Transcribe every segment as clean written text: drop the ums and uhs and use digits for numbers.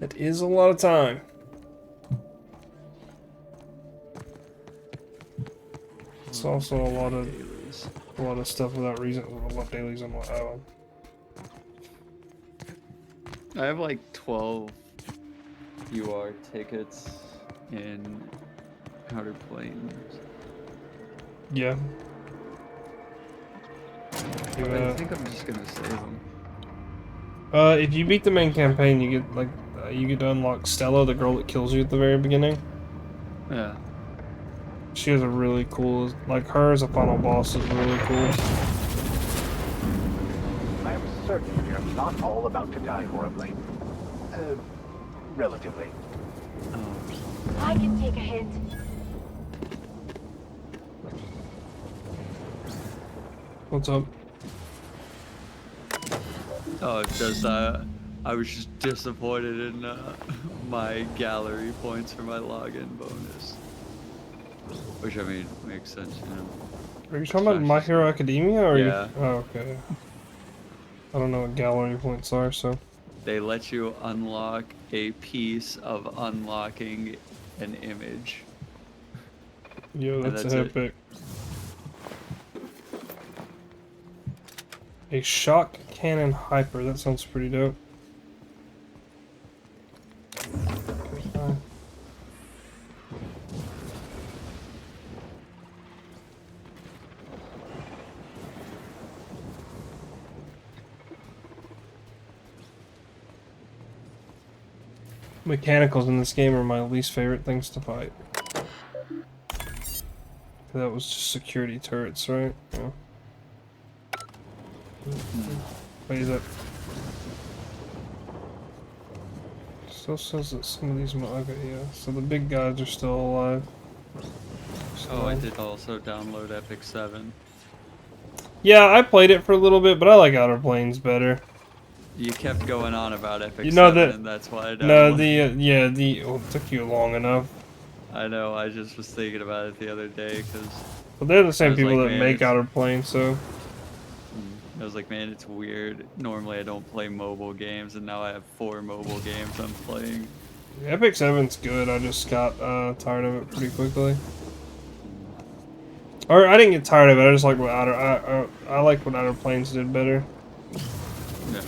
That is a lot of time. It's also a lot of stuff without reason. A lot of dailies on my island. I have like 12 UR tickets in Outer Plains. Yeah. I think I'm just gonna save them. If you beat the main campaign, you get you get to unlock Stella, the girl that kills you at the very beginning. Yeah. She has a really cool, like her as a final boss is really cool. I am certain you're not all about to die horribly. Relatively. I can take a hit. What's up? Oh, just I was just disappointed in my gallery points for my login bonus. Which I mean makes sense, you know. Are you talking about My Hero Academia, or yeah. Oh, okay. I don't know what gallery points are, so. They let you unlock a piece of unlocking an image. Yo, that's epic. A shock cannon hyper. That sounds pretty dope. Mechanicals in this game are my least favorite things to fight. That was just security turrets, right? Yeah. Wait, is that... Still says that some of these... Okay, yeah. So the big guys are still alive. Oh, I did also download Epic 7. Yeah, I played it for a little bit, but I like Outer Plains better. You kept going on about Epic you know 7, that, and that's why I downloaded. No, it took you long enough. I know, I just was thinking about it the other day, because... Well, they're the same people that make Outer Plains, so... I was like, man, it's weird. Normally I don't play mobile games, and now I have 4 mobile games I'm playing. Epic 7's good, I just got tired of it pretty quickly. Or, I didn't get tired of it, I just like what I like what Outer Plains did better. Yeah.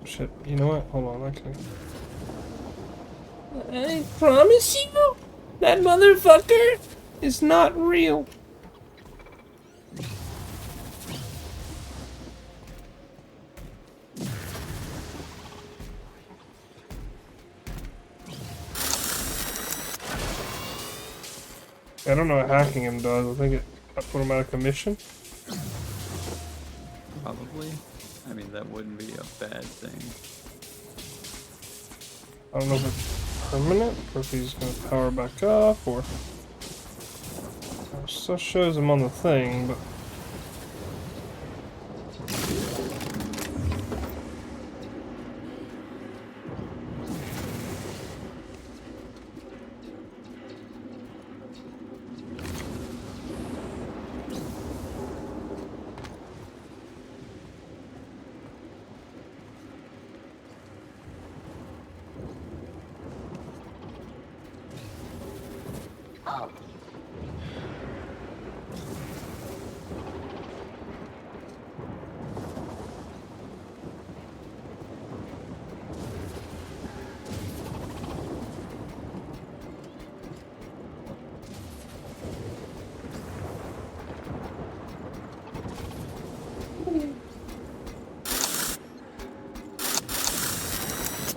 Shit, you know what? Hold on, actually. I promise you, that motherfucker is not real. I don't know what hacking him does. I think it put him out of commission. Probably. I mean, that wouldn't be a bad thing. I don't know if it's permanent, or if he's going to power back up, or... It still shows him on the thing, but...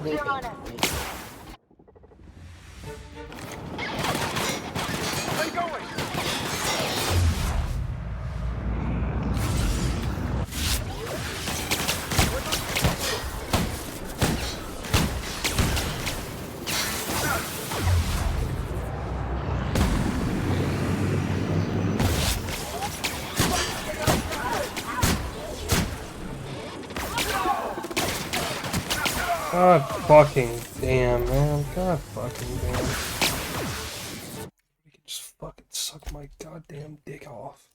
You're on it. God fucking damn, man. God fucking damn. You can just fucking suck my goddamn dick off.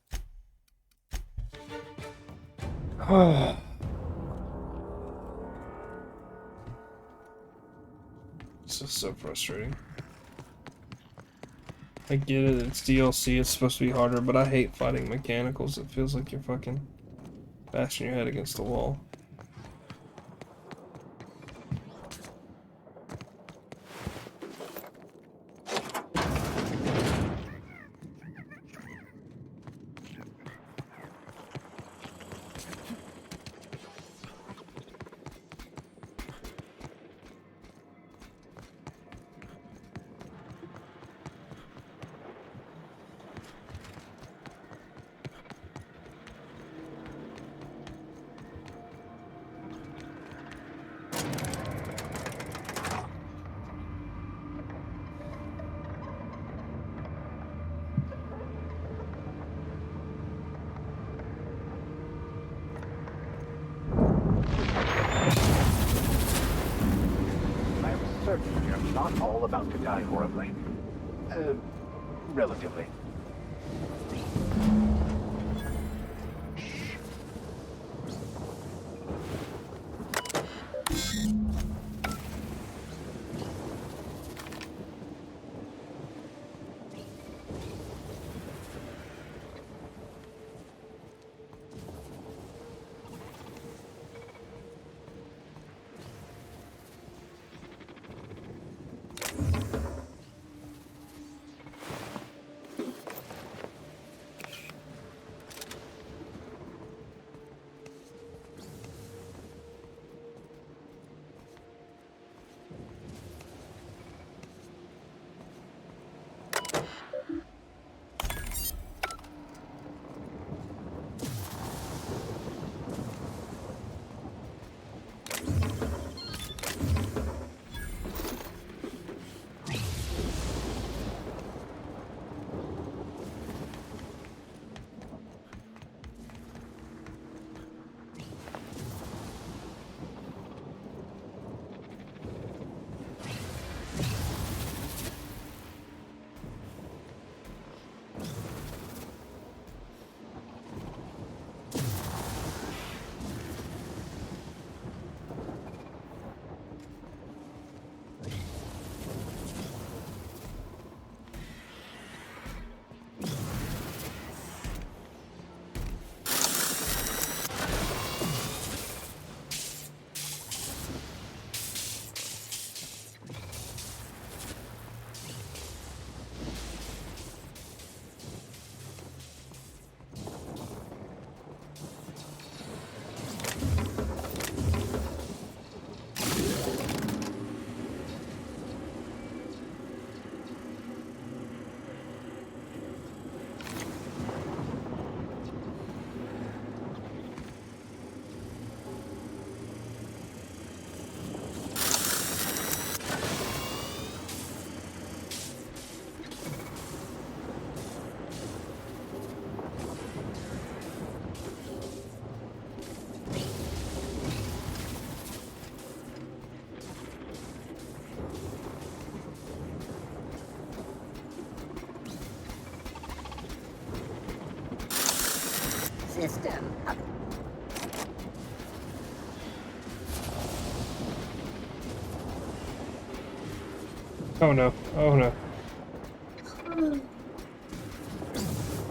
This is so frustrating. I get it, it's DLC, it's supposed to be harder, but I hate fighting mechanicals. It feels like you're fucking bashing your head against the wall. I'm certain you're not all about to die horribly. Relatively. System up. Oh no, oh no.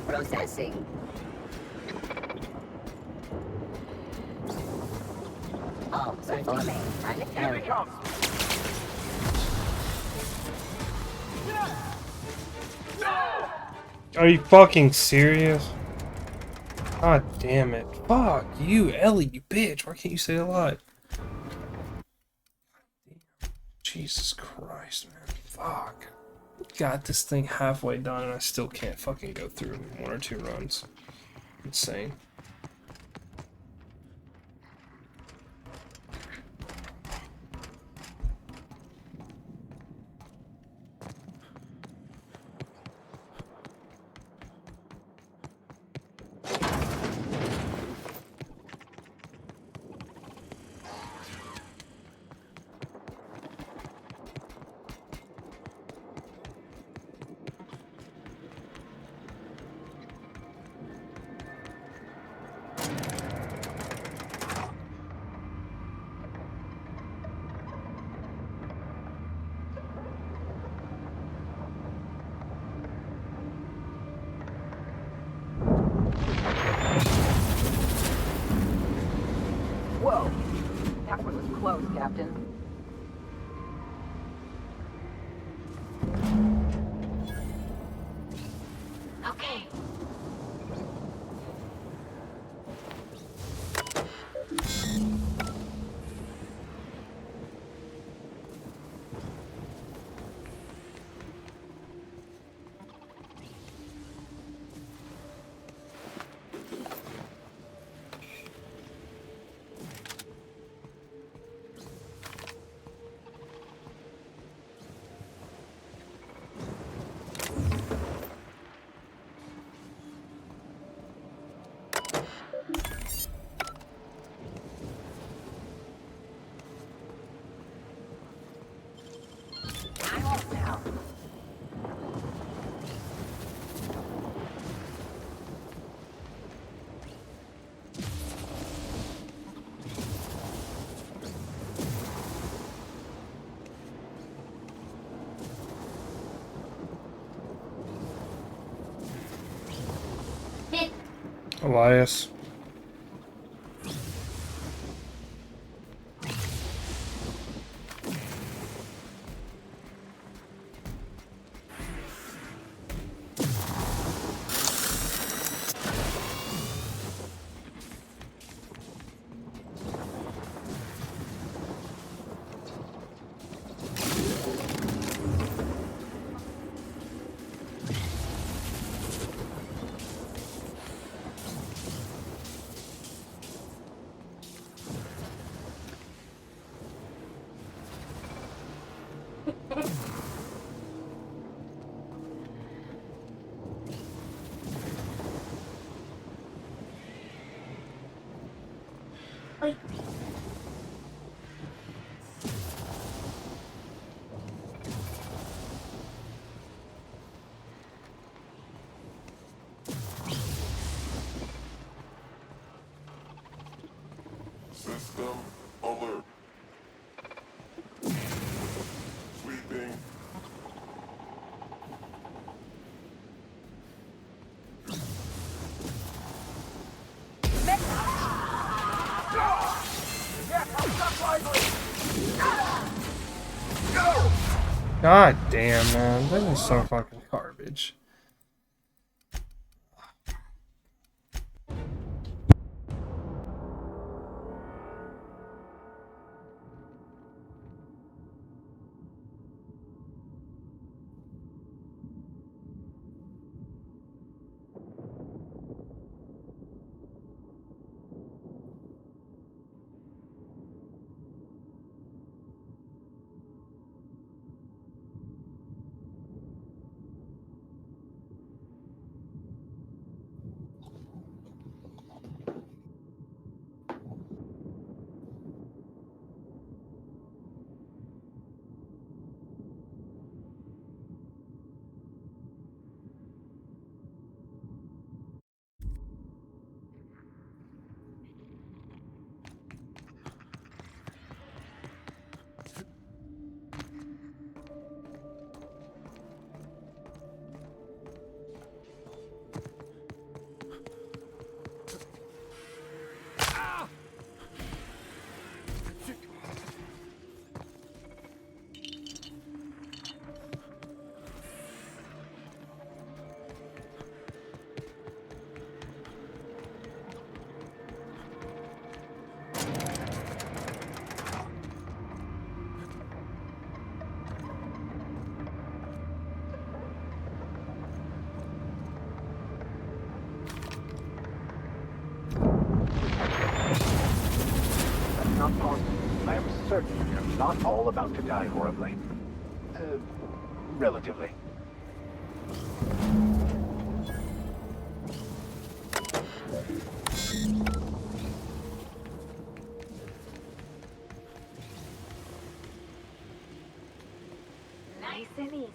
Processing. All performing. Here he comes! Are you fucking serious? God damn it. Fuck you, Ellie, you bitch. Why can't you stay alive? Jesus Christ, man. Fuck. Got this thing halfway done and I still can't fucking go through 1 or 2 runs. Insane. Whoa. That one was close, Captain. Okay. I'm off now. Elias. System alert. Sweeping. God damn, man. This is so fucking garbage. Not possible. I am certain you're not all about to die horribly. Relatively. Nice and easy.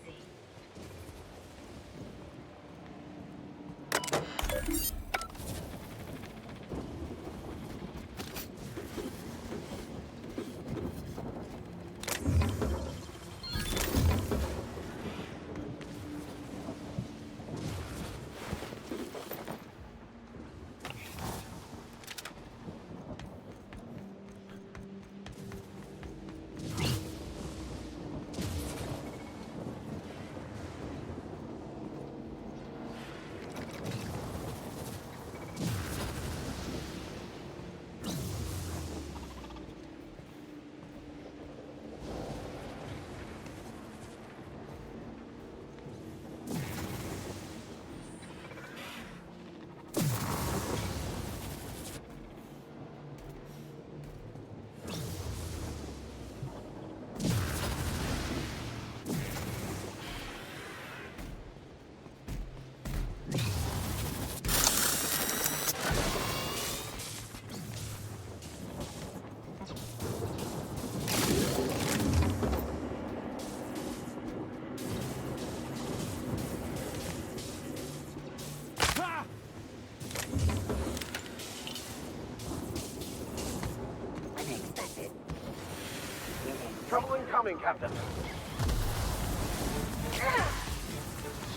Trouble incoming, Captain.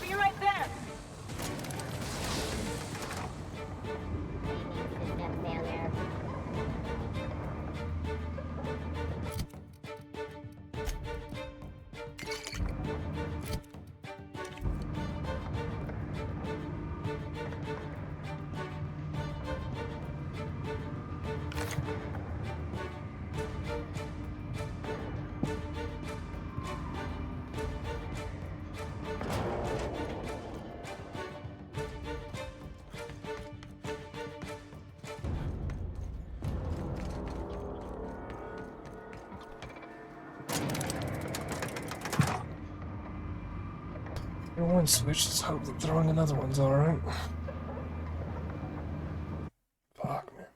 Be right there. System failure. One switch, let's hope that throwing another one's alright. Fuck, man.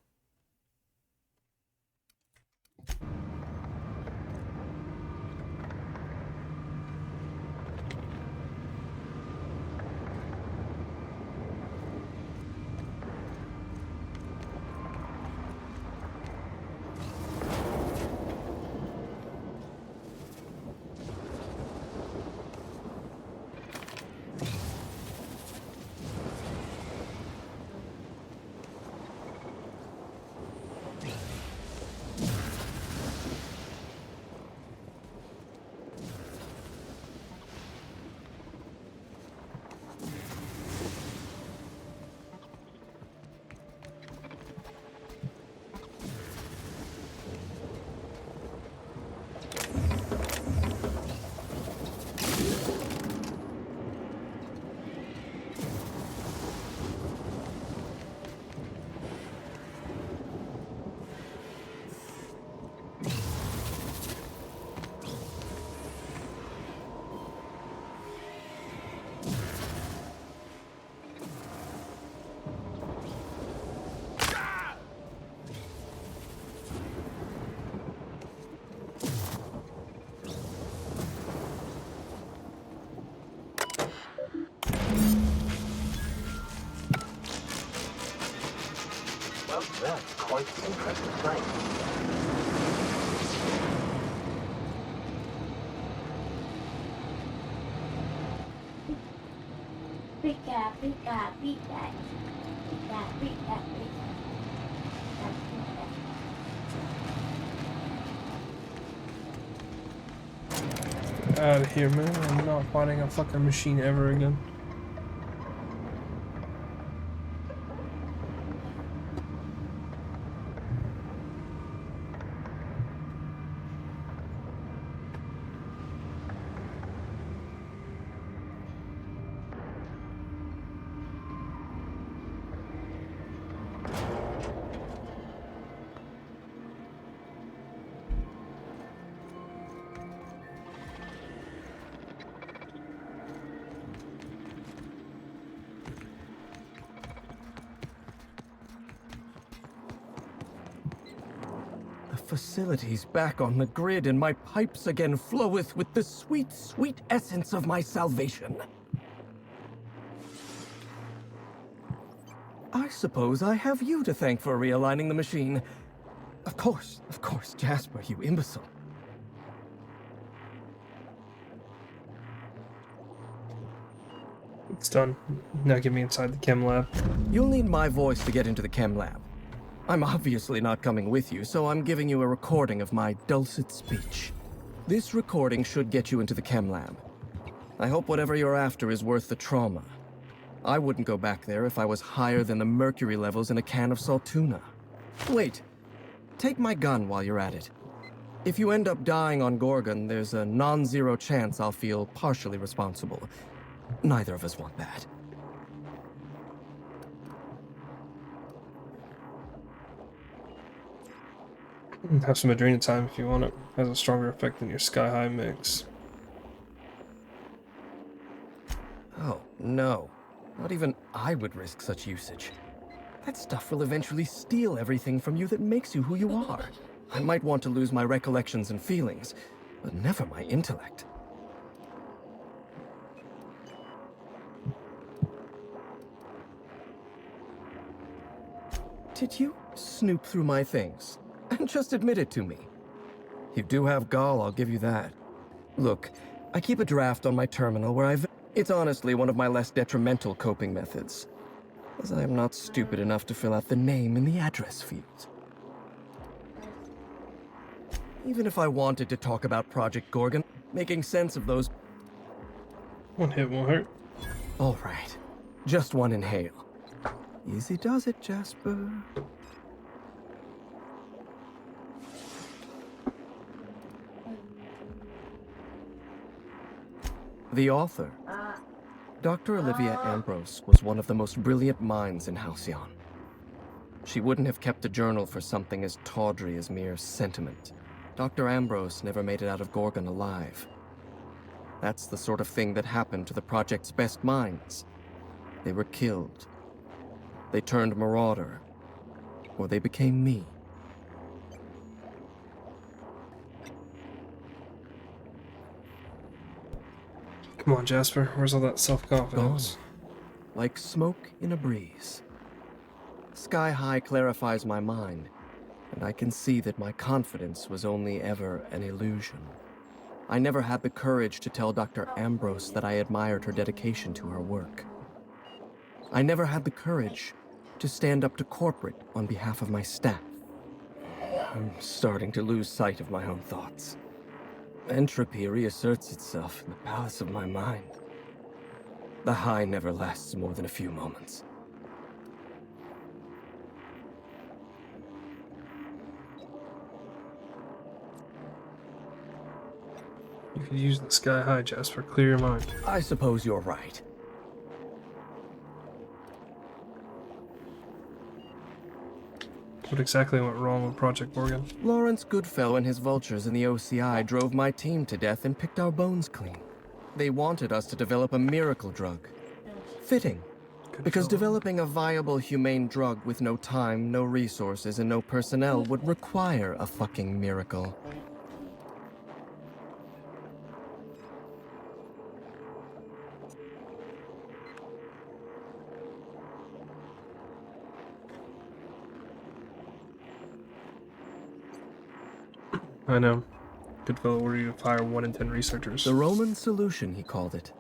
Well, that's quite the impressive sight. Pika, pika, pika. Pika, pika, pika. Pika, pika. Out of here, man. I'm not fighting a fucking machine ever again. The facility's back on the grid, and my pipes again floweth with the sweet, sweet essence of my salvation. I suppose I have you to thank for realigning the machine. Of course, Jasper, you imbecile. It's done. Now get me inside the chem lab. You'll need my voice to get into the chem lab. I'm obviously not coming with you, so I'm giving you a recording of my dulcet speech. This recording should get you into the chem lab. I hope whatever you're after is worth the trauma. I wouldn't go back there if I was higher than the mercury levels in a can of salt tuna. Wait, take my gun while you're at it. If you end up dying on Gorgon, there's a non-zero chance I'll feel partially responsible. Neither of us want that. Have some adrenal time if you want it. Has a stronger effect than your Sky High mix. Oh, no. Not even I would risk such usage. That stuff will eventually steal everything from you that makes you who you are. I might want to lose my recollections and feelings, but never my intellect. Did you snoop through my things? And just admit it to me. You do have gall, I'll give you that. Look, I keep a draft on my terminal where It's honestly one of my less detrimental coping methods, as I am not stupid enough to fill out the name in the address field. Even if I wanted to talk about Project Gorgon, making sense of those... One hit won't hurt. All right, just one inhale. Easy does it, Jasper. The author, Dr. Olivia Ambrose, was one of the most brilliant minds in Halcyon. She wouldn't have kept a journal for something as tawdry as mere sentiment. Dr. Ambrose never made it out of Gorgon alive. That's the sort of thing that happened to the project's best minds. They were killed. They turned marauder. Or they became me. Come on, Jasper. Where's all that self-confidence? Like smoke in a breeze. Sky High clarifies my mind, and I can see that my confidence was only ever an illusion. I never had the courage to tell Dr. Ambrose that I admired her dedication to her work. I never had the courage to stand up to corporate on behalf of my staff. I'm starting to lose sight of my own thoughts. Entropy reasserts itself in the palace of my mind. The high never lasts more than a few moments. You could use the Sky High, Jasper. Clear your mind. I suppose you're right. What exactly went wrong with Project Gorgon? Lawrence Goodfellow and his vultures in the OCI drove my team to death and picked our bones clean. They wanted us to develop a miracle drug. Fitting, because developing a viable, humane drug with no time, no resources, and no personnel would require a fucking miracle. I know. Goodfellow ordered you to fire 1 in 10 researchers. The Roman solution, he called it.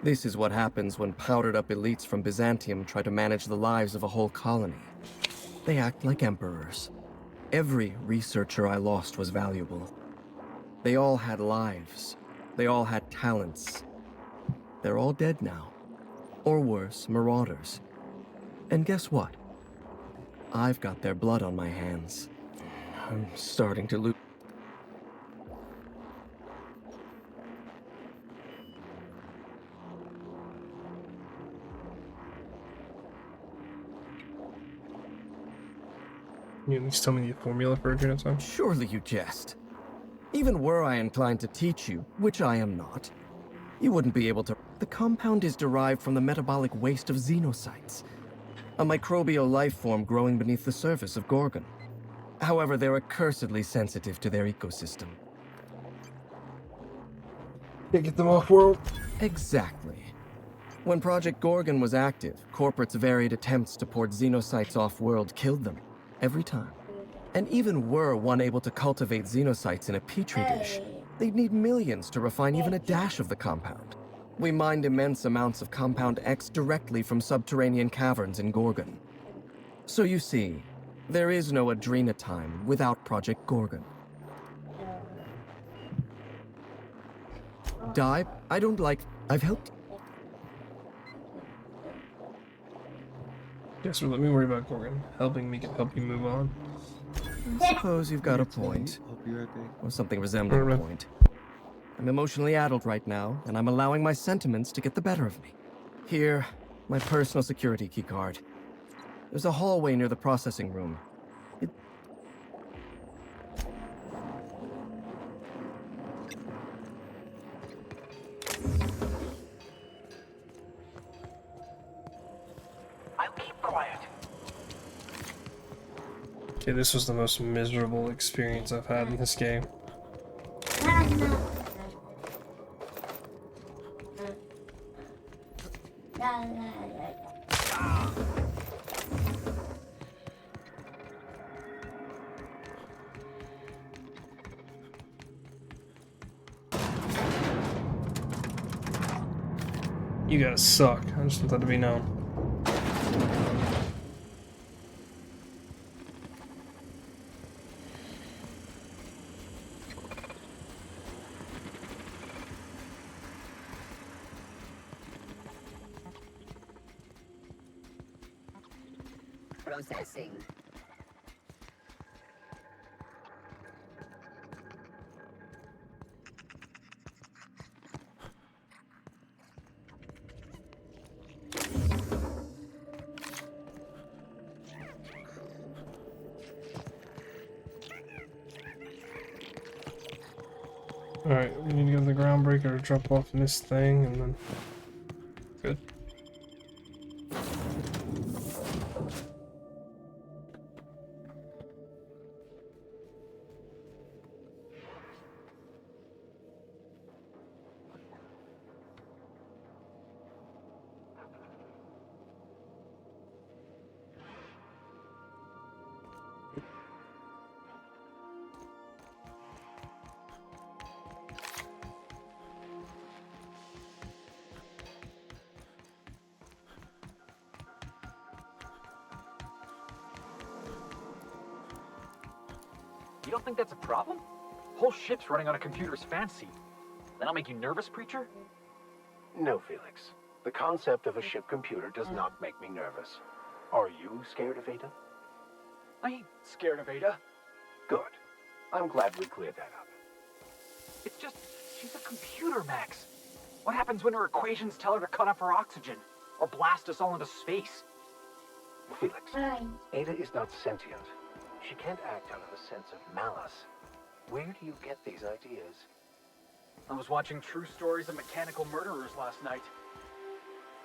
This is what happens when powdered-up elites from Byzantium try to manage the lives of a whole colony. They act like emperors. Every researcher I lost was valuable. They all had lives. They all had talents. They're all dead now. Or worse, marauders. And guess what? I've got their blood on my hands. I'm starting to lose. You at least tell me the formula for adrenochrome? Surely you jest. Even were I inclined to teach you, which I am not, you wouldn't be able to. The compound is derived from the metabolic waste of xenocytes, a microbial life form growing beneath the surface of Gorgon. However, they're accursedly sensitive to their ecosystem. Can't get them off world. Exactly. When Project Gorgon was active, corporates' varied attempts to port xenocytes off-world killed them. Every time. And even were one able to cultivate xenocytes in a petri dish, they'd need millions to refine even a dash of the compound. We mined immense amounts of Compound X directly from subterranean caverns in Gorgon. So you see, there is no adrenotime without Project Gorgon. Die? I don't like... I've helped... Jasper, let me worry about Gorgon. Helping me can help you move on. I suppose you've got a point. I'll be right back. Or something resembling a point. I'm emotionally addled right now, and I'm allowing my sentiments to get the better of me. Here, my personal security keycard. There's a hallway near the processing room. I'll keep quiet. Okay, this was the most miserable experience I've had in this game. You guys suck. I just want that to be known. Processing. Alright, we need to go to the groundbreaker to drop off in this thing, and then... Good. You don't think that's a problem? Whole ship's running on a computer's fancy. That'll make you nervous, Preacher? No, Felix. The concept of a ship computer does not make me nervous. Are you scared of Ada? I ain't scared of Ada. Good. I'm glad we cleared that up. It's just, she's a computer, Max. What happens when her equations tell her to cut off her oxygen? Or blast us all into space? Felix, Hi. Ada is not sentient. She can't act out of a sense of malice. Where do you get these ideas? I was watching True Stories of Mechanical Murderers last night.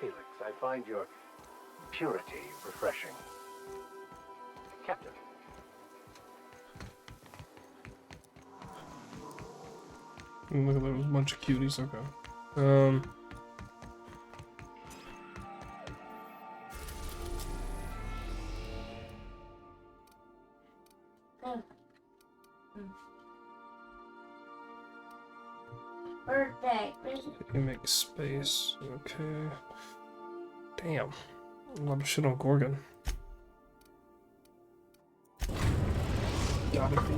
Felix, I find your purity refreshing. Captain. Look at those bunch of cuties, okay. Birthday. You make space, okay. Damn. A lot of shit on Gorgon. Gotta be.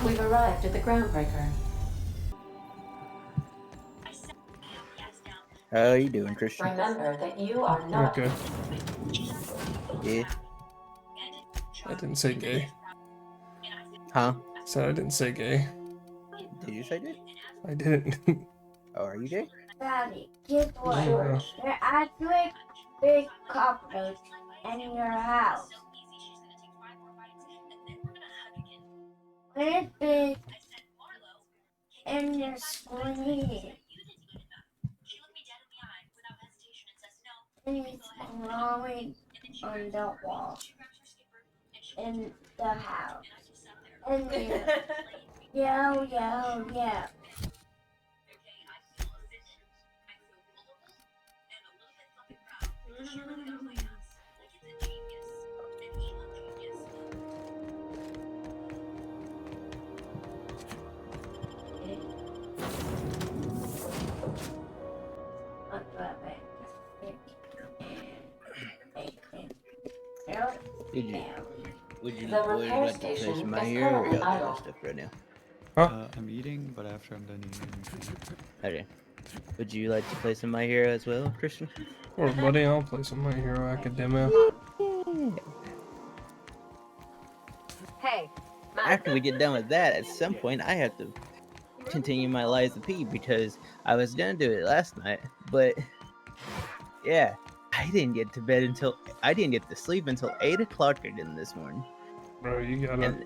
We've arrived at the groundbreaker. How you doing, Christian? Remember that you are not. Okay. Yeah. I didn't say gay. Huh? Said I didn't say gay. Did you say gay? I didn't. Oh, are you gay? Daddy, guess what? Yeah. There are actually big cockroaches in your house. When it's big and you're screaming, and it's crawling on the wall in the house. And you yell, yell, yell. Did you? Would you The would you repair like to play station some My is Hero or currently y'all doing idle. stuff right now? I'm eating, but after I'm done eating. Okay. Would you like to play some My Hero as well, Christian? Or buddy, I'll play some My Hero Academia. Hey, After we get done with that, at some point I have to continue my Lies of P because I was gonna do it last night, but yeah, I didn't get to sleep until 8 o'clock again this morning, Bro, you gotta.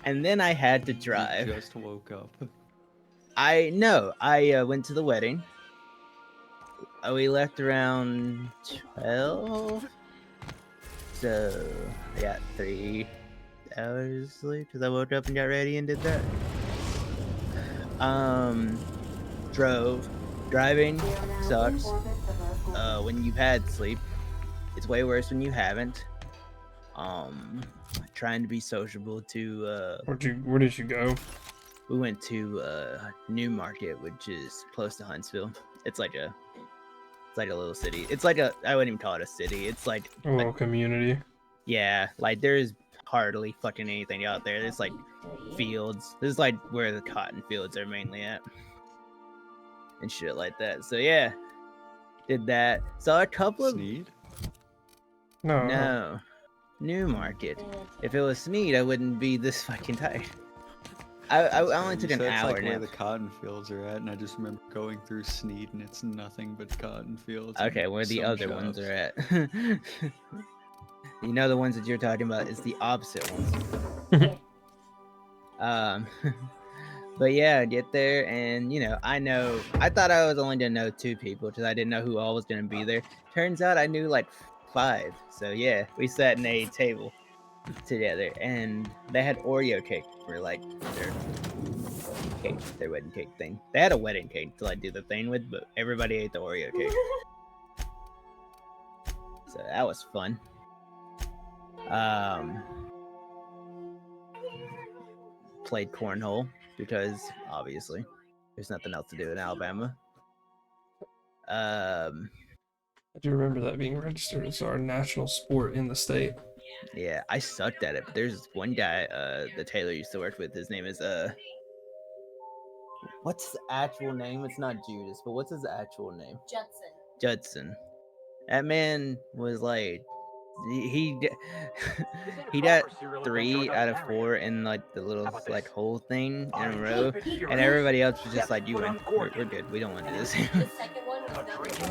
and then I had to You drive. just woke up. I went to the wedding. We left around 12, so I got 3 hours sleep because I woke up and got ready and did that. Driving We are now in sucks. orbit above Gorgon. When you've had sleep, it's way worse when you haven't. Trying to be sociable to Where did you go? we went to New Market, which is close to Huntsville. It's like a little city. It's like I wouldn't even call it a city. It's like A little community. yeah, like there's hardly fucking anything out there. There's like fields. This is like where the cotton fields are mainly at. And shit like that. So yeah. Did that. Saw a couple of Sneed? No. New Market. If it was Sneed, I wouldn't be this fucking tired. I only took an hour like where nap. the cotton fields are at, and I just remember going through Sneed, and it's nothing but cotton fields. Okay, and where the some other ones shops. are at. You know the ones that you're talking about is the opposite ones. But yeah, I get there and I thought I was only gonna know 2 people because I didn't know who all was gonna be there. Turns out I knew like 5. So yeah, we sat in a table together and they had Oreo cake for like their wedding cake thing. They had a wedding cake to like do the thing with, but everybody ate the Oreo cake. So that was fun. Played cornhole because obviously there's nothing else to do in Alabama. I do remember that being registered as our national sport in the state. Yeah, I sucked at it, but there's one guy that Taylor used to work with. His name is what's the actual name? It's not Judas, but what's his actual name? Judson. That man was like he got 3 out of 4 in like the little like whole thing in a row, and everybody else was just like, "You win. We're good. We don't want to do this." The second one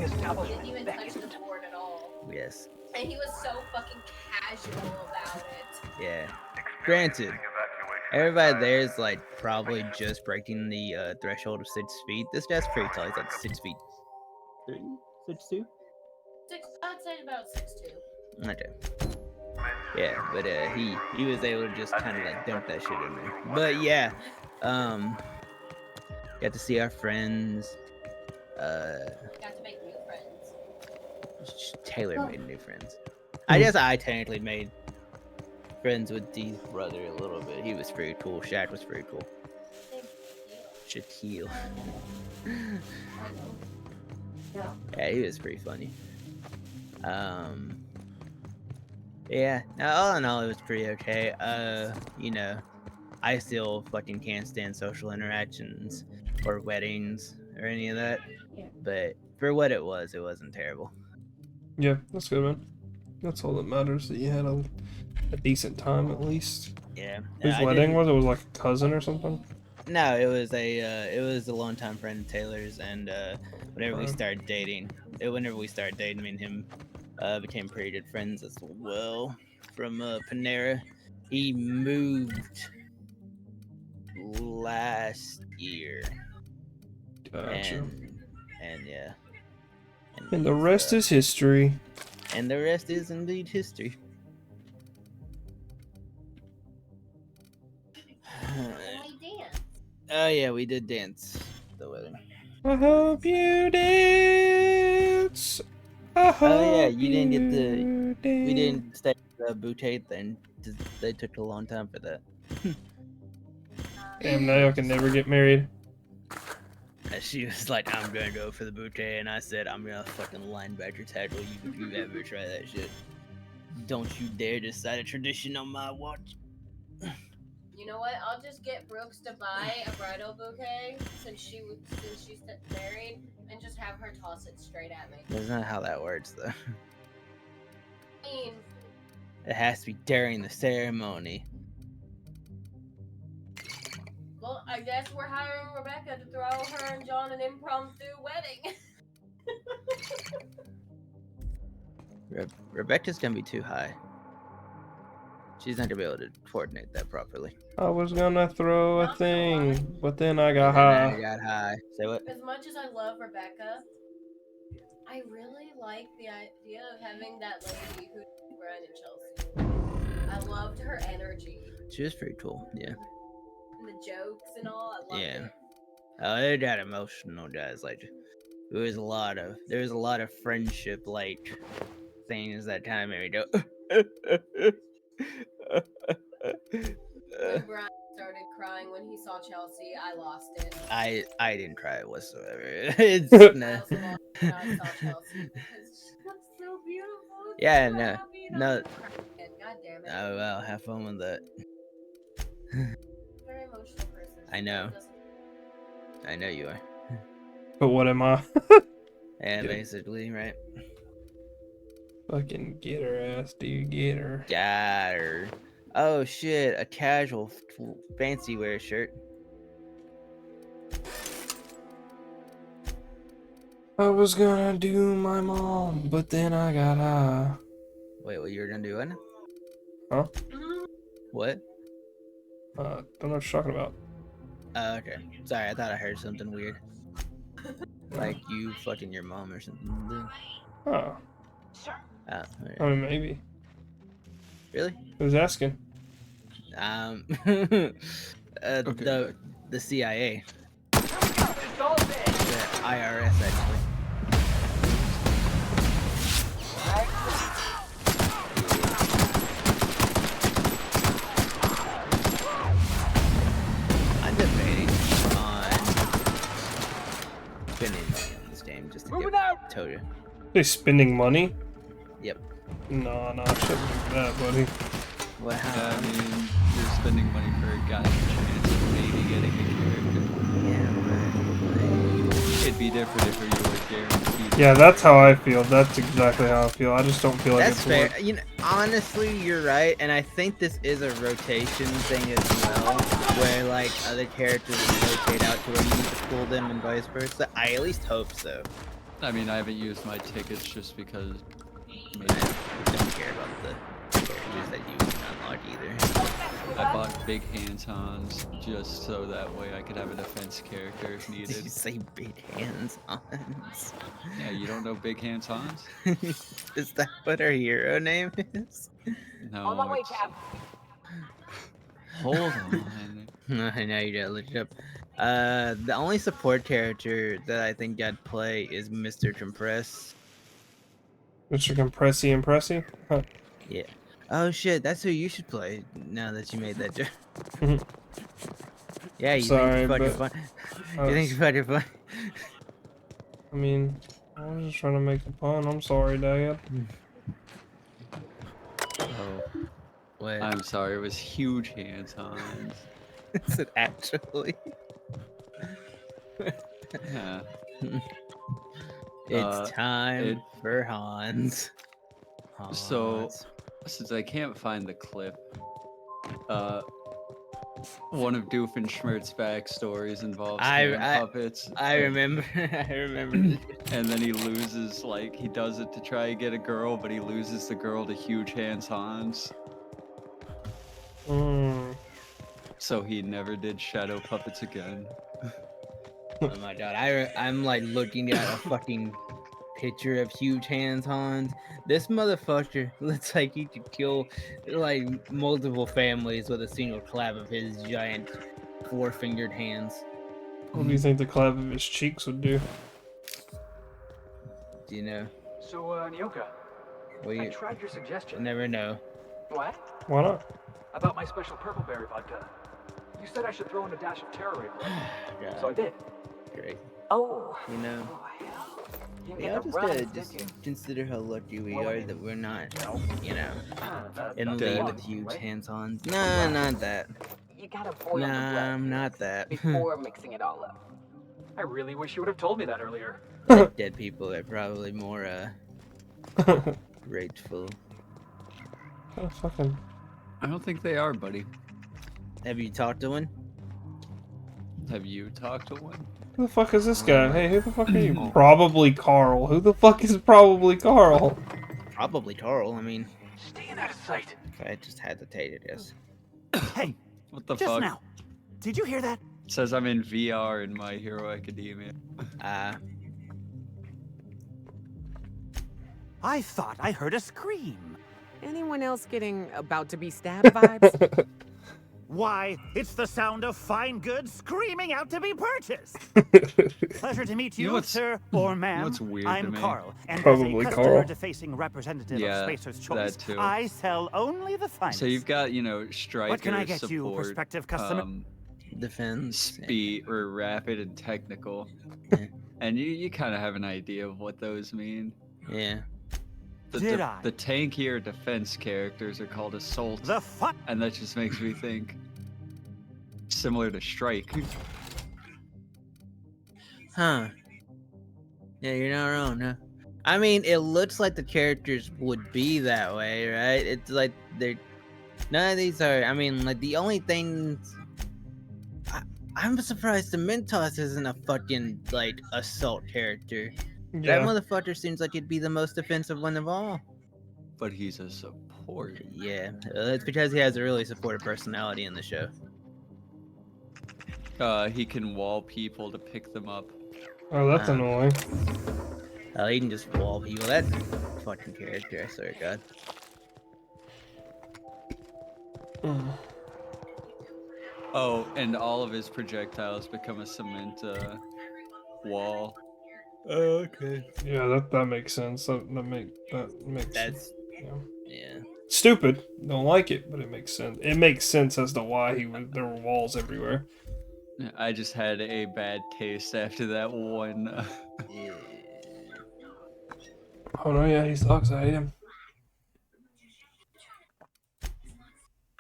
was nothing. He didn't even touch the board at all. Yes. And he was so fucking casual about it. Yeah. Granted, everybody there is like probably just breaking the threshold of 6 feet. This guy's pretty tall. He's like 6 feet 3, 6'2". I'd say about 6'2". Okay. Yeah, but he was able to just kind of like dump that shit in there. But yeah, got to see our friends. Got to make new friends. Taylor made new friends. I guess I technically made friends with Dee's brother a little bit. He was pretty cool. Shaq was pretty cool. Shaquille. Yeah, he was pretty funny. Yeah, all in all, it was pretty okay. I still fucking can't stand social interactions or weddings or any of that. But for what it wasn't terrible. Yeah, that's good, man. That's all that matters, that you had a decent time at least. Yeah. Whose wedding was it? Was it like a cousin or something? No, it was a longtime friend of Taylor's, and whenever we started dating, me and him became pretty good friends as well. From Panera, he moved last year, Gotcha. and yeah, And the rest is history. And the rest is indeed history. Oh yeah, we did dance at the wedding. I hope you dance. I hope Oh yeah, you didn't get the. We didn't stay at the bouquet thing. They took a long time for that. Damn, now I can never get married. And she was like, "I'm gonna go for the bouquet," and I said, "I'm gonna fucking linebacker tackle you if you ever try that shit. Don't you dare decide a tradition on my watch." You know what? I'll just get Brooks to buy a bridal bouquet since she's married, and just have her toss it straight at me. That's not how that works, though. I mean, it has to be during the ceremony. well, I guess we're hiring Rebecca to throw her and John an impromptu wedding. Rebecca's gonna be too high. She's not gonna be able to coordinate that properly. I was gonna throw a thing, but then I got high. I got high. Say what? As much as I love Rebecca, I really like the idea of having that lady who did Brian and Chelsea. I loved her energy. She was pretty cool, yeah. And the jokes and all, I loved it. Oh, they got emotional, guys. Like, there was a lot of friendship like things that kind of made me go. When Brian started crying when he saw Chelsea. I lost it. I didn't cry whatsoever. It's I nah. also lost when I saw Chelsea because she looks so beautiful. It's Yeah, so no, happy, and no. I'm crying. God damn it. Oh well, have fun with that. Very emotional person. I know. I know you are. But what am I? Yeah, Yeah. basically, right? Fucking get her ass, dude. Get her. Got her. Oh shit, a casual fancy wear shirt. I was gonna do my mom, but then I got high. Wait, what you were gonna do? What? Huh? What? Don't know what you're talking about. Oh, okay. Sorry, I thought I heard something weird. Like you fucking your mom or something. Dude. Oh. Oh, I mean, maybe. really? Who's asking? Okay. The CIA. The IRS actually. I'm debating on spending money on this game just to get Toad. They spending money? Yep. No, I shouldn't do that, buddy. What I happened? mean, you're spending money for a goddamn chance of maybe getting a character. Yeah, It'd be different if you were guaranteed. Yeah, that's how I feel. That's exactly how I feel. I just don't feel like that's it's fair. worth. You know, honestly, you're right, and I think this is a rotation thing as well, where like other characters rotate out to where you need to pull them and vice versa. I at least hope so. I mean, I haven't used my tickets just because. I don't care about the characters that you unlock either. I bought big hands-ons just so that way I could have a defense character if Did you needed. say big hands-ons? Yeah, you don't know big hands-ons? Is that what our hero name is? No. On my way, it's- Cap. Hold on. I know you gotta look it up. The only support character that I think I'd play is Mr. Compress. Mr. Compressy Impressy? Huh. Yeah. Oh shit, that's who you should play now that you made that joke. Yeah, you Sorry, think it's but fucking fun. You think it's fucking fun? I mean, I was just trying to make a pun. I'm sorry, Dad. Oh, What? I'm sorry, it was huge hands-ons. Is it actually? Yeah. It's time it- for Hans. So, Hans. since I can't find the clip, one of Doofenshmirtz's backstories involves hand puppets. I remember. I remember. And then he loses, like, he does it to try and get a girl, but he loses the girl to huge hands-ons. So he never did shadow puppets again. Oh my god, I'm like looking at a fucking picture of huge hands Hans. This motherfucker looks like he could kill like multiple families with a single clap of his giant four-fingered hands. What do you think the clap of his cheeks would do? Do you know? So, Nyoka, Well, I you tried your suggestion. never know. What? Why not? About my special purple berry vodka. You said I should throw in a dash of terror in, so I did. Great. Oh. You know. You Yeah, get just the runs, just did you? consider how lucky we Well, I are mean, that we're not, you know, in that's league the with one, huge right? hands-ons. Nah, not that. You gotta boil the Nah, blood I'm not that. before mixing it all up. I really wish you would have told me that earlier. Like dead people are probably more grateful. Oh, fucking. I don't think they are, buddy. Have you talked to one? Have you talked to one? Who the fuck is this guy? Hey, who the fuck are you? Probably Carl. Who the fuck is probably Carl? Probably Carl. I mean, Staying out of sight. if I just hesitated, yes. Hey, What the just fuck? now. Did you hear that? Says I'm in VR in My Hero Academia. I thought I heard a scream. Anyone else getting about to be stabbed vibes? Why, it's the sound of fine goods screaming out to be purchased. Pleasure to meet You know you, what's- sir or ma'am. what's weird to I'm me? Carl, and Probably as a Carl. customer-defacing representative Yeah, of Spacer's Choice, that too. I sell only the finest. So you've got, you know, Striker What can I get support. you, prospective customer? defense. speed, or rapid and technical. Yeah. And you kind of have an idea of what those mean. Yeah. The tankier defense characters are called assault, and that just makes me think similar to strike. Huh. Yeah, you're not wrong, huh? I mean, it looks like the characters would be that way, right? It's like they're none of these are. I mean, like the only things. I'm surprised the Mentos isn't a fucking like assault character. That Yeah. motherfucker seems like he'd be the most defensive one of all. But he's a support. Yeah, it's because he has a really supportive personality in the show. He can wall people to pick them up. Oh, that's annoying. Oh, he can just wall people. That fucking character, I swear to God. Oh, and all of his projectiles become a cement wall. Oh, okay. Yeah, that makes sense. That makes That's sense. yeah. Stupid. Don't like it, but it makes sense. It makes sense as to why there were walls everywhere. I just had a bad taste after that one. Oh no, yeah, he sucks. I hate him.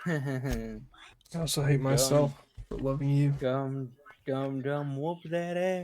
I also hate myself for loving you. Gum, whoop that ass.